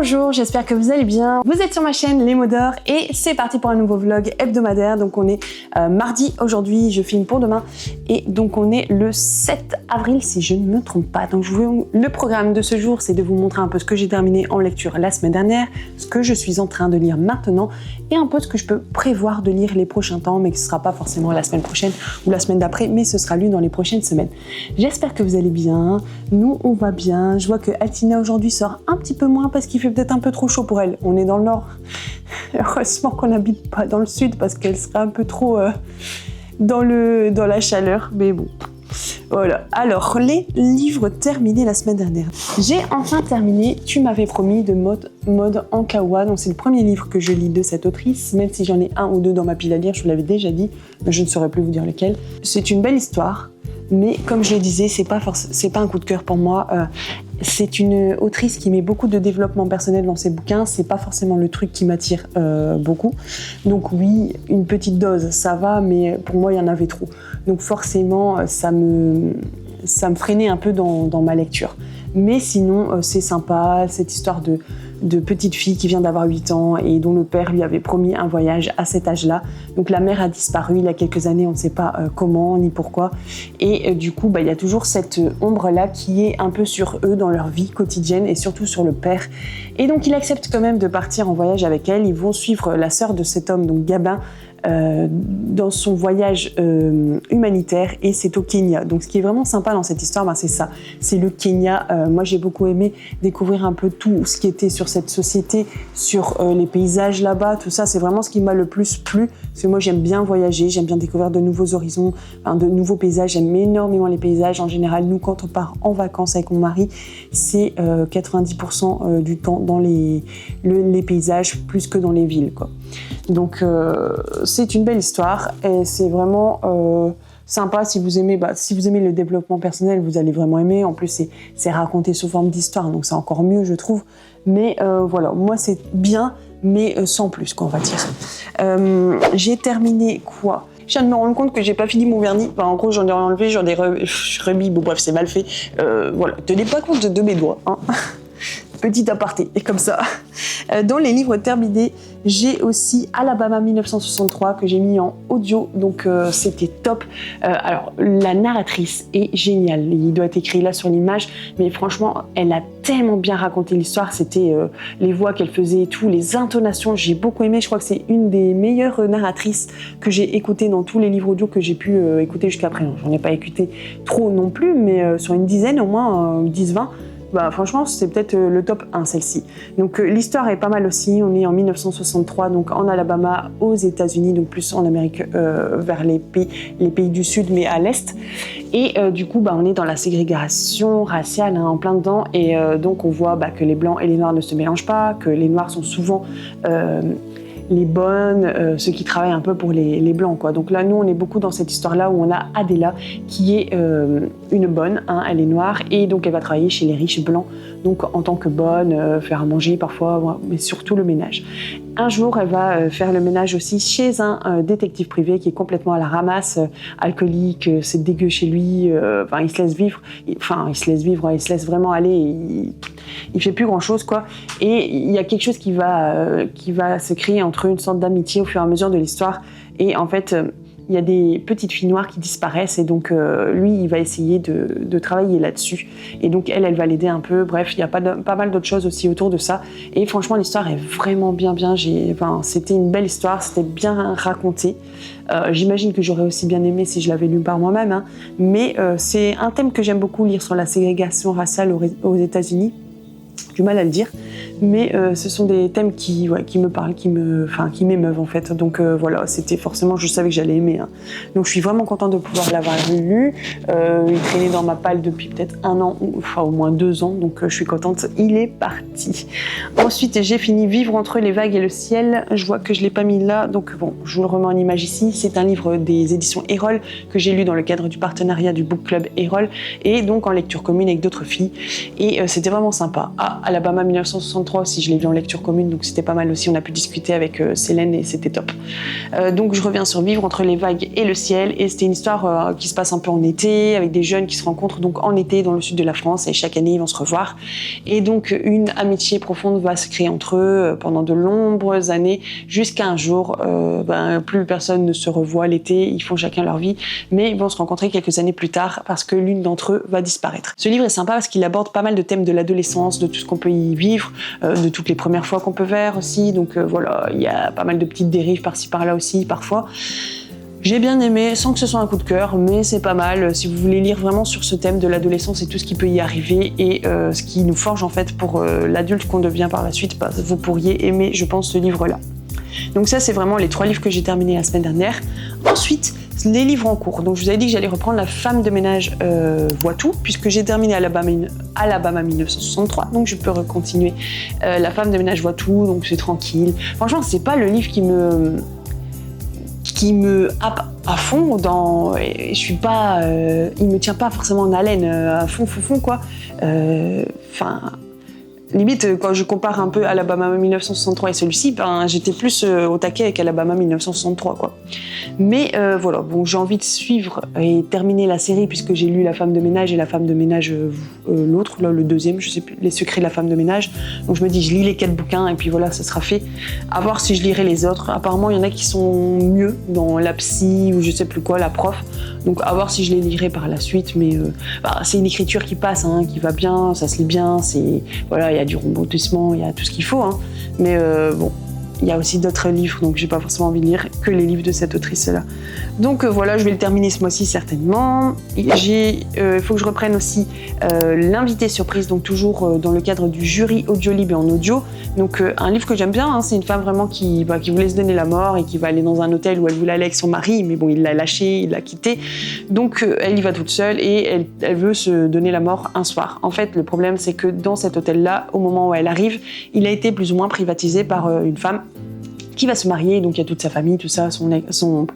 Bonjour, j'espère que vous allez bien. Vous êtes sur ma chaîne Les Mots d'Or et c'est parti pour un nouveau vlog hebdomadaire. Donc on est mardi aujourd'hui, je filme pour demain et donc on est le 7 avril si je ne me trompe pas. Donc le programme de ce jour, c'est de vous montrer un peu ce que j'ai terminé en lecture la semaine dernière, ce que je suis en train de lire maintenant et un peu ce que je peux prévoir de lire les prochains temps, mais qui ne sera pas forcément la semaine prochaine ou la semaine d'après, mais ce sera lu dans les prochaines semaines. J'espère que vous allez bien. Nous, on va bien. Je vois que Altina aujourd'hui sort un petit peu moins parce qu'il fait peut-être un peu trop chaud pour elle. On est dans le nord. Heureusement qu'on n'habite pas dans le sud parce qu'elle serait un peu trop dans la chaleur. Mais bon, voilà. Alors, les livres terminés la semaine dernière. J'ai enfin terminé Tu m'avais promis de Maud Ankawa. Donc c'est le premier livre que je lis de cette autrice. Même si j'en ai un ou deux dans ma pile à lire, je vous l'avais déjà dit, mais je ne saurais plus vous dire lequel. C'est une belle histoire. Mais comme je le disais, c'est pas un coup de cœur pour moi. C'est une autrice qui met beaucoup de développement personnel dans ses bouquins. C'est pas forcément le truc qui m'attire beaucoup. Donc oui, une petite dose, ça va, mais pour moi, il y en avait trop. Donc forcément, ça me freinait un peu dans ma lecture. Mais sinon, c'est sympa, cette histoire de petite fille qui vient d'avoir 8 ans et dont le père lui avait promis un voyage à cet âge-là. Donc la mère a disparu il y a quelques années, on ne sait pas comment ni pourquoi. Et du coup, il y a toujours cette ombre-là qui est un peu sur eux dans leur vie quotidienne et surtout sur le père. Et donc il accepte quand même de partir en voyage avec elle. Ils vont suivre la sœur de cet homme, donc Gabin, dans son voyage humanitaire et c'est au Kenya. Donc ce qui est vraiment sympa dans cette histoire, c'est ça, c'est le Kenya. Moi j'ai beaucoup aimé découvrir un peu tout ce qui était sur cette société, sur les paysages là-bas, tout ça, c'est vraiment ce qui m'a le plus plu, parce que moi j'aime bien voyager, j'aime bien découvrir de nouveaux horizons, de nouveaux paysages, j'aime énormément les paysages. En général, nous quand on part en vacances avec mon mari, c'est 90% du temps dans les paysages plus que dans les villes, quoi. Donc c'est une belle histoire et c'est vraiment sympa si vous aimez le développement personnel, vous allez vraiment aimer. En plus c'est raconté sous forme d'histoire, donc c'est encore mieux je trouve. Mais voilà, moi c'est bien, mais sans plus, quoi, on va dire. J'ai terminé quoi ? Je viens de me rendre compte que j'ai pas fini mon vernis. Enfin, en gros, j'en ai enlevé, j'en ai remis. Bon bref, c'est mal fait. Voilà, tenez pas compte de mes doigts, hein. Petit aparté, et comme ça. Dans les livres terminés, j'ai aussi Alabama 1963 que j'ai mis en audio, donc c'était top. Alors, la narratrice est géniale. Il doit être écrit là sur l'image, mais franchement, elle a tellement bien raconté l'histoire. C'était les voix qu'elle faisait et tout, les intonations, j'ai beaucoup aimé. Je crois que c'est une des meilleures narratrices que j'ai écoutées dans tous les livres audio que j'ai pu écouter jusqu'à présent. J'en ai pas écouté trop non plus, mais sur une dizaine au moins, 10-20. Franchement, c'est peut-être le top 1, celle-ci. Donc l'histoire est pas mal aussi. On est en 1963, donc en Alabama, aux États-Unis, donc plus en Amérique, vers les pays du Sud, mais à l'Est. Et du coup, on est dans la ségrégation raciale, en plein dedans. Et donc on voit que les Blancs et les Noirs ne se mélangent pas, que les Noirs sont souvent les bonnes, ceux qui travaillent un peu pour les blancs, quoi. Donc là, nous, on est beaucoup dans cette histoire-là où on a Adela qui est une bonne, elle est noire et donc elle va travailler chez les riches blancs, donc en tant que bonne, faire à manger parfois, mais surtout le ménage. Un jour, elle va faire le ménage aussi chez un détective privé qui est complètement à la ramasse, alcoolique, c'est dégueu chez lui, il se laisse vivre, il se laisse vraiment aller, il fait plus grand-chose, quoi. Et il y a quelque chose qui va se créer entre eux, une sorte d'amitié au fur et à mesure de l'histoire. Et en fait, il y a des petites filles noires qui disparaissent et donc lui, il va essayer de travailler là-dessus. Et donc elle va l'aider un peu. Bref, il y a pas mal d'autres choses aussi autour de ça. Et franchement, l'histoire est vraiment bien. C'était une belle histoire, c'était bien raconté. J'imagine que j'aurais aussi bien aimé si je l'avais lu par moi-même. Mais c'est un thème que j'aime beaucoup lire sur la ségrégation raciale aux États-Unis. Du mal à le dire, mais ce sont des thèmes qui me parlent, qui m'émeuvent en fait. Donc voilà, c'était forcément, je savais que j'allais aimer. Donc je suis vraiment contente de pouvoir l'avoir lu. Il traînait dans ma palle depuis peut-être 1 an, au moins 2 ans, donc je suis contente. Il est parti. Ensuite, j'ai fini Vivre entre les vagues et le ciel. Je vois que je l'ai pas mis là, donc bon, je vous le remets en image ici. C'est un livre des éditions Erol que j'ai lu dans le cadre du partenariat du Book Club Erol et donc en lecture commune avec d'autres filles. Et c'était vraiment sympa. Alabama 1963. 1963 aussi, je l'ai vu en lecture commune, donc c'était pas mal aussi. On a pu discuter avec Célène et c'était top. Donc je reviens sur Vivre entre les vagues et le ciel, et c'était une histoire qui se passe un peu en été, avec des jeunes qui se rencontrent donc en été dans le sud de la France, et chaque année ils vont se revoir. Et donc une amitié profonde va se créer entre eux pendant de nombreuses années, jusqu'à un jour, plus personne ne se revoit l'été, ils font chacun leur vie, mais ils vont se rencontrer quelques années plus tard parce que l'une d'entre eux va disparaître. Ce livre est sympa parce qu'il aborde pas mal de thèmes de l'adolescence, de tout ce qu'on peut y vivre, de toutes les premières fois qu'on peut faire aussi, donc voilà, il y a pas mal de petites dérives par-ci par-là aussi parfois. J'ai bien aimé, sans que ce soit un coup de cœur, mais c'est pas mal si vous voulez lire vraiment sur ce thème de l'adolescence et tout ce qui peut y arriver et ce qui nous forge en fait pour l'adulte qu'on devient par la suite. Vous pourriez aimer, je pense, ce livre-là. Donc ça, c'est vraiment les 3 livres que j'ai terminés la semaine dernière. Ensuite, les livres en cours. Donc je vous avais dit que j'allais reprendre La femme de ménage voit tout, puisque j'ai terminé Alabama 1963, donc je peux continuer La femme de ménage voit tout, donc c'est tranquille. Franchement, c'est pas le livre qui me happe à fond dans. Je suis pas. Il me tient pas forcément en haleine à fond quoi. Limite, quand je compare un peu Alabama 1963 et celui-ci, j'étais plus au taquet avec Alabama 1963, quoi. Mais voilà, bon, j'ai envie de suivre et terminer la série puisque j'ai lu La femme de ménage et La femme de ménage, l'autre, là, le deuxième, je sais plus, Les secrets de la femme de ménage. Donc je me dis, je lis les 4 bouquins et puis voilà, ça sera fait. À voir si je lirai les autres. Apparemment, il y en a qui sont mieux dans la psy ou je sais plus quoi, la prof. Donc à voir si je les lirai par la suite, mais c'est une écriture qui passe, qui va bien, ça se lit bien, voilà, il y a du rebondissement, il y a tout ce qu'il faut, mais bon, il y a aussi d'autres livres, donc j'ai pas forcément envie de lire que les livres de cette autrice-là. Donc voilà, je vais le terminer ce mois-ci certainement. Il faut que je reprenne aussi L'invité surprise, donc toujours dans le cadre du jury Audiolib et en audio. Donc un livre que j'aime bien, c'est une femme vraiment qui voulait se donner la mort et qui va aller dans un hôtel où elle voulait aller avec son mari, mais bon, il l'a lâché, il l'a quitté. Donc elle y va toute seule et elle veut se donner la mort un soir. En fait, le problème, c'est que dans cet hôtel-là, au moment où elle arrive, il a été plus ou moins privatisé par une femme qui va se marier, donc il y a toute sa famille, tout ça, son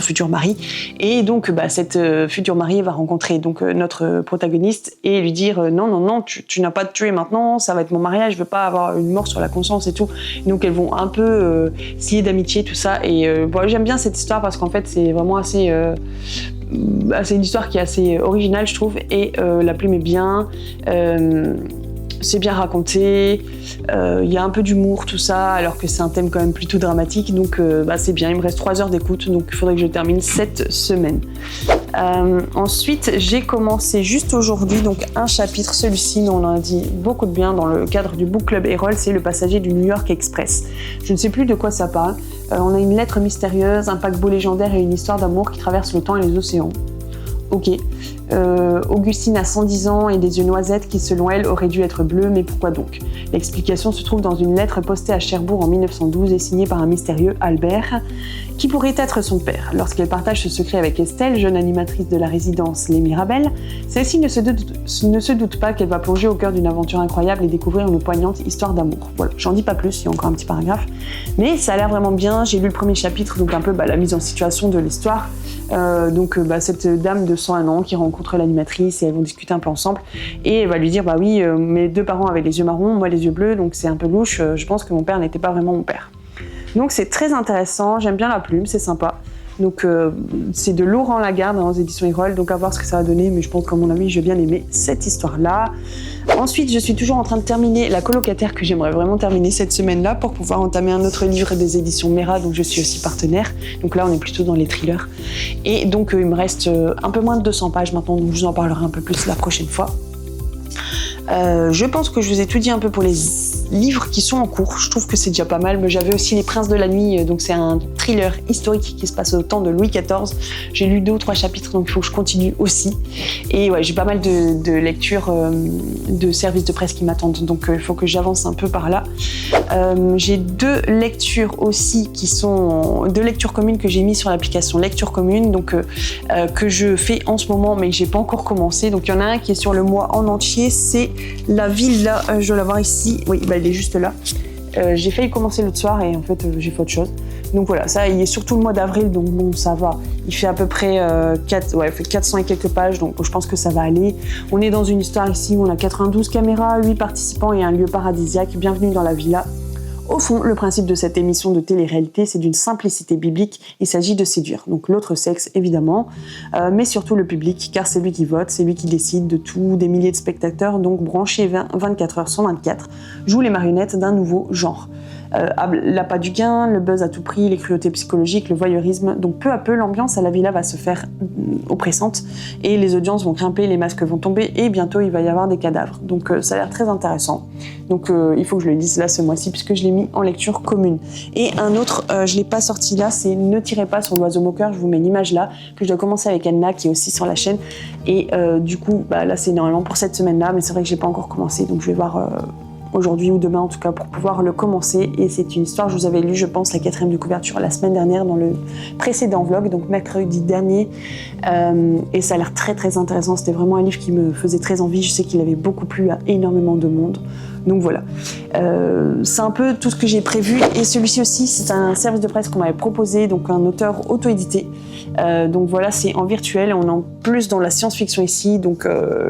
futur mari. Et donc cette future mariée va rencontrer donc notre protagoniste et lui dire non, tu n'as pas de tuer maintenant, ça va être mon mariage, je veux pas avoir une mort sur la conscience et tout. Et donc elles vont un peu scier d'amitié, tout ça. Et j'aime bien cette histoire parce qu'en fait c'est vraiment assez... c'est une histoire qui est assez originale, je trouve, et la plume est bien. C'est bien raconté, il y a un peu d'humour, tout ça, alors que c'est un thème quand même plutôt dramatique, donc c'est bien, il me reste 3 heures d'écoute, donc il faudrait que je termine cette semaine. Ensuite, j'ai commencé juste aujourd'hui, donc un chapitre, celui-ci, dont on en a dit beaucoup de bien dans le cadre du Book Club Erol, c'est Le passager du New York Express. Je ne sais plus de quoi ça parle, on a une lettre mystérieuse, un paquebot légendaire et une histoire d'amour qui traverse le temps et les océans. Ok. Augustine a 110 ans et des yeux noisettes qui, selon elle, auraient dû être bleus, mais pourquoi donc? L'explication se trouve dans une lettre postée à Cherbourg en 1912 et signée par un mystérieux Albert, qui pourrait être son père. Lorsqu'elle partage ce secret avec Estelle, jeune animatrice de la résidence Les Mirabelles, celle-ci ne se doute pas qu'elle va plonger au cœur d'une aventure incroyable et découvrir une poignante histoire d'amour. Voilà, j'en dis pas plus, il y a encore un petit paragraphe, mais ça a l'air vraiment bien. J'ai lu le premier chapitre, donc un peu la mise en situation de l'histoire. Cette dame de 101 ans qui rencontre l'animatrice et elles vont discuter un peu ensemble et elle va lui dire oui, mes 2 parents avaient les yeux marrons, moi les yeux bleus, donc c'est un peu louche, je pense que mon père n'était pas vraiment mon père. Donc c'est très intéressant, j'aime bien la plume, c'est sympa. Donc c'est de Laurent Lagarde aux éditions Erol, donc à voir ce que ça va donner, mais je pense qu'à mon avis, je vais bien aimer cette histoire-là. Ensuite, je suis toujours en train de terminer La colocataire, que j'aimerais vraiment terminer cette semaine-là pour pouvoir entamer un autre livre des éditions Mera, dont je suis aussi partenaire. Donc là, on est plutôt dans les thrillers. Et donc, il me reste un peu moins de 200 pages maintenant, donc je vous en parlerai un peu plus la prochaine fois. Je pense que je vous ai tout dit un peu pour les livres qui sont en cours. Je trouve que c'est déjà pas mal, mais j'avais aussi Les Princes de la Nuit, donc c'est un thriller historique qui se passe au temps de Louis XIV. J'ai lu 2 ou 3 chapitres, donc il faut que je continue aussi. Et ouais, j'ai pas mal de lectures de services de presse qui m'attendent, donc il faut que j'avance un peu par là. J'ai 2 lectures aussi qui sont 2 lectures communes que j'ai mis sur l'application Lecture Commune, donc que je fais en ce moment, mais que j'ai pas encore commencé. Donc il y en a un qui est sur le mois en entier, c'est La Villa, je dois l'avoir ici, oui, il est juste là. J'ai failli commencer l'autre soir et en fait j'ai fait autre chose. Donc voilà, ça il est surtout le mois d'avril, donc bon ça va. Il fait à peu près il fait 400 et quelques pages, donc je pense que ça va aller. On est dans une histoire ici où on a 92 caméras, 8 participants et un lieu paradisiaque. Bienvenue dans la villa. Au fond, le principe de cette émission de télé-réalité, c'est d'une simplicité biblique. Il s'agit de séduire, donc l'autre sexe évidemment, mais surtout le public, car c'est lui qui vote, c'est lui qui décide de tout. Des milliers de spectateurs, donc branchés 24 heures sur 24, jouent les marionnettes d'un nouveau genre. L'appât du gain, le buzz à tout prix, les cruautés psychologiques, le voyeurisme. Donc peu à peu, l'ambiance à la villa va se faire oppressante et les audiences vont grimper, les masques vont tomber et bientôt il va y avoir des cadavres. Donc ça a l'air très intéressant. Donc il faut que je le lise là ce mois-ci puisque je l'ai mis en lecture commune. Et un autre, je l'ai pas sorti là, c'est Ne tirez pas sur l'oiseau moqueur. Je vous mets l'image là, que je dois commencer avec Anna qui est aussi sur la chaîne. Et du coup, là c'est normalement pour cette semaine-là, mais c'est vrai que j'ai pas encore commencé, donc je vais voir aujourd'hui ou demain en tout cas pour pouvoir le commencer. Et c'est une histoire, je vous avais lu je pense la 4e de couverture la semaine dernière dans le précédent vlog, donc mercredi dernier, et ça a l'air très très intéressant. C'était vraiment un livre qui me faisait très envie, je sais qu'il avait beaucoup plu à énormément de monde. Donc voilà, c'est un peu tout ce que j'ai prévu. Et celui-ci aussi, c'est un service de presse qu'on m'avait proposé, donc un auteur auto-édité. Donc voilà, c'est en virtuel, on est en plus dans la science-fiction ici. Donc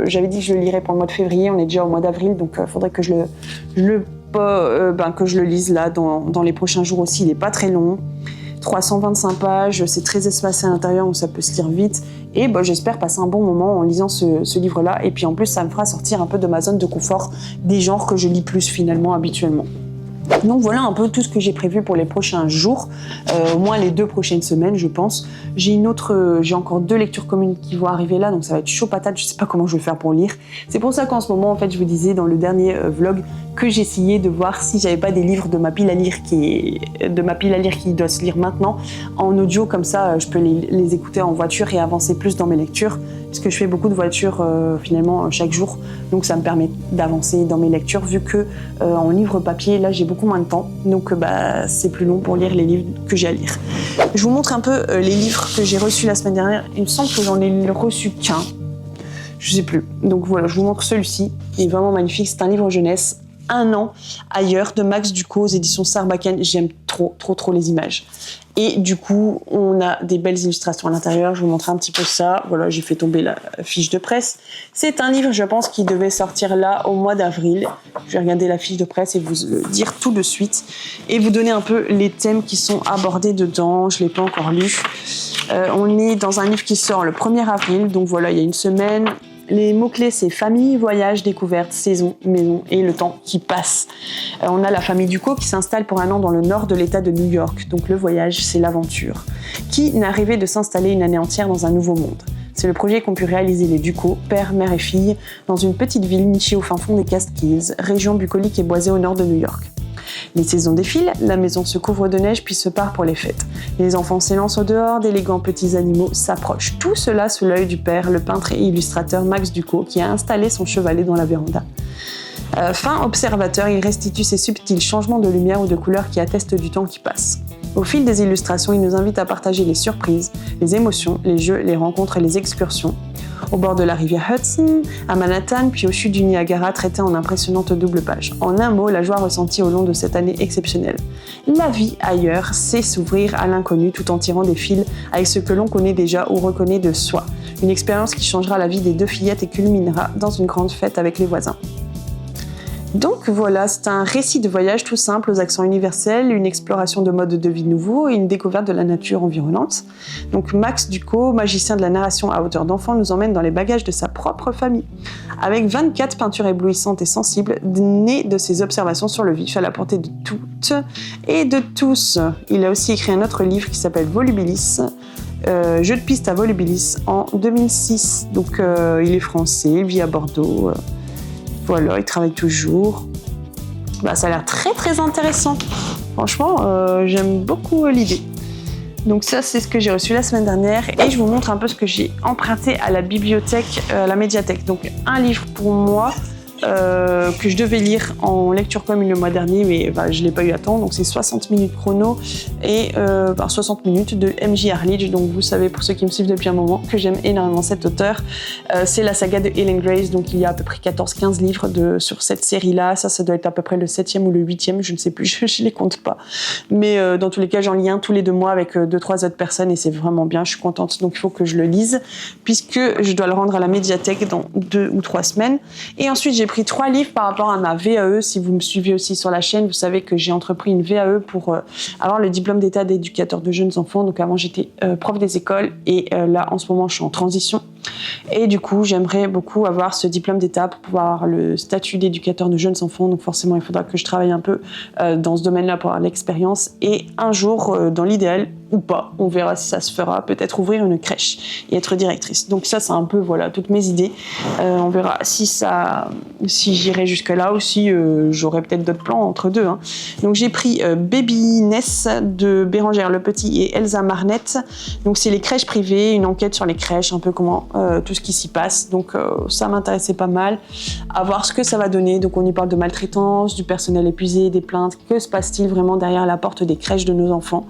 j'avais dit que je le lirais pour le mois de février, on est déjà au mois d'avril, donc il faudrait que je le lise là dans les prochains jours aussi. Il n'est pas très long, 325 pages, c'est très espacé à l'intérieur, donc ça peut se lire vite. Et j'espère passer un bon moment en lisant ce livre-là. Et puis en plus, ça me fera sortir un peu de ma zone de confort, des genres que je lis plus finalement habituellement. Donc voilà un peu tout ce que j'ai prévu pour les prochains jours, au moins les 2 prochaines semaines je pense. J'ai encore 2 lectures communes qui vont arriver là, donc ça va être chaud patate, je sais pas comment je vais faire pour lire. C'est pour ça qu'en ce moment en fait je vous disais dans le dernier vlog que j'essayais de voir si j'avais pas des livres de ma pile à lire qui doit se lire maintenant en audio, comme ça je peux les écouter en voiture et avancer plus dans mes lectures, puisque je fais beaucoup de voitures finalement chaque jour, donc ça me permet d'avancer dans mes lectures vu que en livre papier là j'ai beaucoup moins de temps, donc c'est plus long pour lire les livres que j'ai à lire. Je vous montre un peu les livres que j'ai reçus la semaine dernière. Il me semble que j'en ai reçu qu'un, je sais plus. Donc voilà, je vous montre celui-ci, il est vraiment magnifique, c'est un livre jeunesse, Un an ailleurs de Max Ducos aux éditions Sarbacane. J'aime trop les images. Et du coup, on a des belles illustrations à l'intérieur. Je vous montre un petit peu ça. Voilà, j'ai fait tomber la fiche de presse. C'est un livre, je pense, qui devait sortir là au mois d'avril. Je vais regarder la fiche de presse et vous le dire tout de suite. Et vous donner un peu les thèmes qui sont abordés dedans. Je ne l'ai pas encore lu. On est dans un livre qui sort le 1er avril. Donc voilà, il y a une semaine. Les mots-clés, c'est famille, voyage, découverte, saison, maison et le temps qui passe. On a la famille Ducos qui s'installe pour un an dans le nord de l'État de New York. Donc le voyage, c'est l'aventure. Qui n'a rêvé de s'installer une année entière dans un nouveau monde ? C'est le projet qu'ont pu réaliser les Ducos, père, mère et fille, dans une petite ville nichée au fin fond des Catskills, région bucolique et boisée au nord de New York. Les saisons défilent, la maison se couvre de neige puis se part pour les fêtes. Les enfants s'élancent au dehors, d'élégants petits animaux s'approchent. Tout cela sous l'œil du père, le peintre et illustrateur Max Ducos, qui a installé son chevalet dans la véranda. Fin observateur, il restitue ces subtils changements de lumière ou de couleur qui attestent du temps qui passe. Au fil des illustrations, il nous invite à partager les surprises, les émotions, les jeux, les rencontres et les excursions. Au bord de la rivière Hudson, à Manhattan, puis au chute du Niagara, traité en impressionnante double page. En un mot, la joie ressentie au long de cette année exceptionnelle. La vie ailleurs, c'est s'ouvrir à l'inconnu tout en tirant des fils avec ce que l'on connaît déjà ou reconnaît de soi. Une expérience qui changera la vie des 2 fillettes et culminera dans une grande fête avec les voisins. Donc voilà, c'est un récit de voyage tout simple aux accents universels, une exploration de modes de vie nouveaux et une découverte de la nature environnante. Donc Max Ducos, magicien de la narration à hauteur d'enfant, nous emmène dans les bagages de sa propre famille. Avec 24 peintures éblouissantes et sensibles, nées de ses observations sur le vif à la portée de toutes et de tous. Il a aussi écrit un autre livre qui s'appelle Volubilis, Jeu de piste à Volubilis, en 2006. Donc il est français, il vit à Bordeaux. Voilà, il travaille toujours. Ça a l'air très intéressant. Franchement, j'aime beaucoup l'idée. Donc ça, c'est ce que j'ai reçu la semaine dernière. Et je vous montre un peu ce que j'ai emprunté à la bibliothèque, à la médiathèque. Donc un livre pour moi, que je devais lire en lecture commune le mois dernier, mais je ne l'ai pas eu à temps. Donc c'est 60 minutes chrono et 60 minutes de M.J. Arledge. Donc vous savez, pour ceux qui me suivent depuis un moment, que j'aime énormément cet auteur. C'est la saga de Helen Grace, donc il y a à peu près 14-15 livres sur cette série-là. Ça doit être à peu près le 7e ou le 8e, je ne sais plus, je les compte pas. Mais dans tous les cas, j'en lis un tous les 2 mois avec 2-3 autres personnes et c'est vraiment bien, je suis contente. Donc il faut que je le lise, puisque je dois le rendre à la médiathèque dans 2 ou 3 semaines. Et ensuite, j'ai pris 3 livres par rapport à ma VAE. Si vous me suivez aussi sur la chaîne, vous savez que j'ai entrepris une VAE pour avoir le diplôme d'état d'éducateur de jeunes enfants. Donc avant, j'étais prof des écoles et là, en ce moment, je suis en transition. Et du coup, j'aimerais beaucoup avoir ce diplôme d'état pour pouvoir avoir le statut d'éducateur de jeunes enfants. Donc forcément, il faudra que je travaille un peu dans ce domaine-là pour avoir l'expérience. Et un jour, dans l'idéal, ou pas, on verra si ça se fera, peut-être ouvrir une crèche et être directrice. Donc ça, c'est un peu, voilà, toutes mes idées. On verra si j'irai jusque-là ou si j'aurai peut-être d'autres plans entre deux. Hein. Donc j'ai pris Baby Ness de Bérangère Le Petit et Elsa Marnette. Donc c'est les crèches privées, une enquête sur les crèches, un peu comment tout ce qui s'y passe. Donc ça m'intéressait pas mal. À voir ce que ça va donner. Donc on y parle de maltraitance, du personnel épuisé, des plaintes. Que se passe-t-il vraiment derrière la porte des crèches de nos enfants?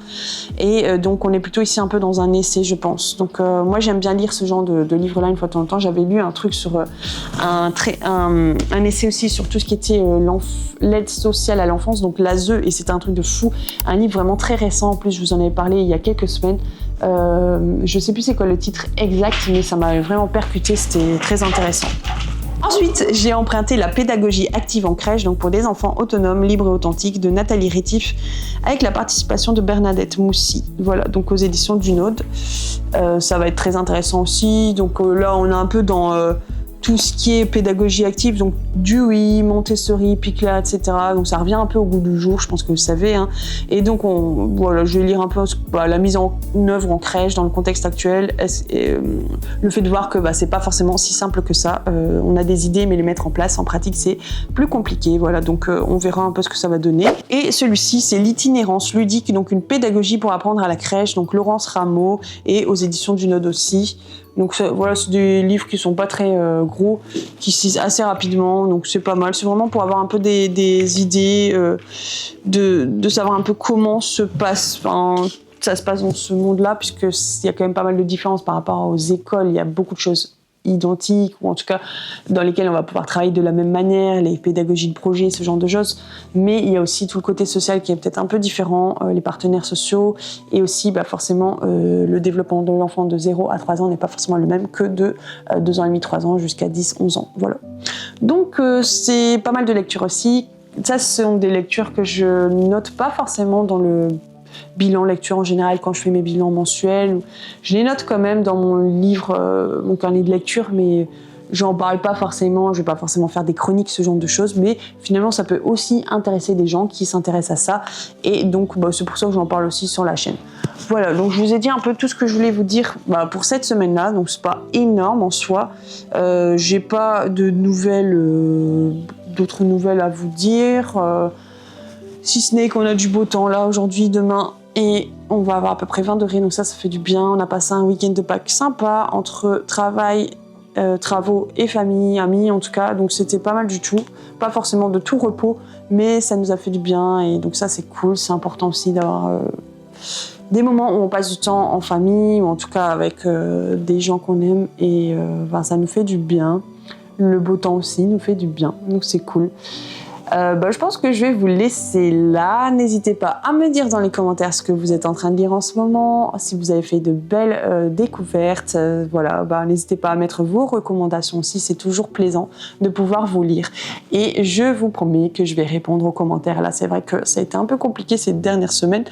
Et donc on est plutôt ici un peu dans un essai, je pense. Donc moi j'aime bien lire ce genre de livre-là une fois de temps en temps. J'avais lu un truc sur un essai aussi sur tout ce qui était l'aide sociale à l'enfance, donc l'ASE, et c'était un truc de fou. Un livre vraiment très récent, en plus je vous en avais parlé il y a quelques semaines. Je sais plus c'est quoi le titre exact, mais ça m'avait vraiment percuté, c'était très intéressant. Ensuite, j'ai emprunté La pédagogie active en crèche, donc pour des enfants autonomes, libres et authentiques, de Nathalie Rétif, avec la participation de Bernadette Moussy. Voilà, donc aux éditions du Node. Ça va être très intéressant aussi. Donc là, on est un peu dans tout ce qui est pédagogie active, donc Dewey, Montessori, Picla, etc. Donc ça revient un peu au goût du jour, je pense que vous savez. Hein. Et donc voilà, je vais lire un peu la mise en œuvre en crèche dans le contexte actuel. Le fait de voir que c'est pas forcément si simple que ça. On a des idées, mais les mettre en place en pratique, c'est plus compliqué. Voilà, donc on verra un peu ce que ça va donner. Et celui-ci, c'est L'itinérance ludique, donc une pédagogie pour apprendre à la crèche. Donc Laurence Rameau, et aux éditions du Node aussi. Donc voilà, c'est des livres qui sont pas très gros, qui se lisent assez rapidement, donc c'est pas mal. C'est vraiment pour avoir un peu des idées, de savoir un peu comment ça se passe dans ce monde-là, puisqu'il y a quand même pas mal de différences par rapport aux écoles. Il y a beaucoup de choses identiques, ou en tout cas dans lesquelles on va pouvoir travailler de la même manière, les pédagogies de projet, ce genre de choses. Mais il y a aussi tout le côté social qui est peut-être un peu différent, les partenaires sociaux, et aussi forcément le développement de l'enfant de 0 à 3 ans n'est pas forcément le même que de 2 ans et demi, 3 ans jusqu'à 10, 11 ans. Voilà. Donc c'est pas mal de lectures aussi. Ça, ce sont des lectures que je note pas forcément dans le bilan lecture en général quand je fais mes bilans mensuels. Je les note quand même dans mon livre, mon carnet de lecture, mais j'en parle pas forcément, je vais pas forcément faire des chroniques, ce genre de choses, mais finalement ça peut aussi intéresser des gens qui s'intéressent à ça, et donc c'est pour ça que j'en parle aussi sur la chaîne. Voilà, donc je vous ai dit un peu tout ce que je voulais vous dire pour cette semaine-là, donc c'est pas énorme en soi. J'ai pas de d'autres nouvelles à vous dire. Si ce n'est qu'on a du beau temps là aujourd'hui, demain, et on va avoir à peu près 20 degrés, donc ça fait du bien. On a passé un week-end de Pâques sympa, entre travail, travaux et famille, amis en tout cas, donc c'était pas mal du tout. Pas forcément de tout repos, mais ça nous a fait du bien, et donc ça c'est cool. C'est important aussi d'avoir des moments où on passe du temps en famille, ou en tout cas avec des gens qu'on aime, et ça nous fait du bien. Le beau temps aussi nous fait du bien, donc c'est cool. Je pense que je vais vous laisser là. N'hésitez pas à me dire dans les commentaires ce que vous êtes en train de lire en ce moment, si vous avez fait de belles découvertes. N'hésitez pas à mettre vos recommandations aussi, c'est toujours plaisant de pouvoir vous lire. Et je vous promets que je vais répondre aux commentaires. Là, c'est vrai que ça a été un peu compliqué ces dernières semaines,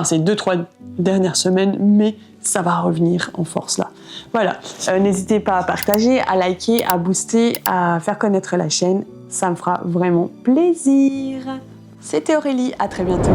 ces 2-3 dernières semaines, mais ça va revenir en force là. Voilà, n'hésitez pas à partager, à liker, à booster, à faire connaître la chaîne. Ça me fera vraiment plaisir. C'était Aurélie, à très bientôt.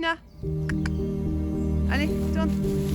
Tina. Allez, tourne.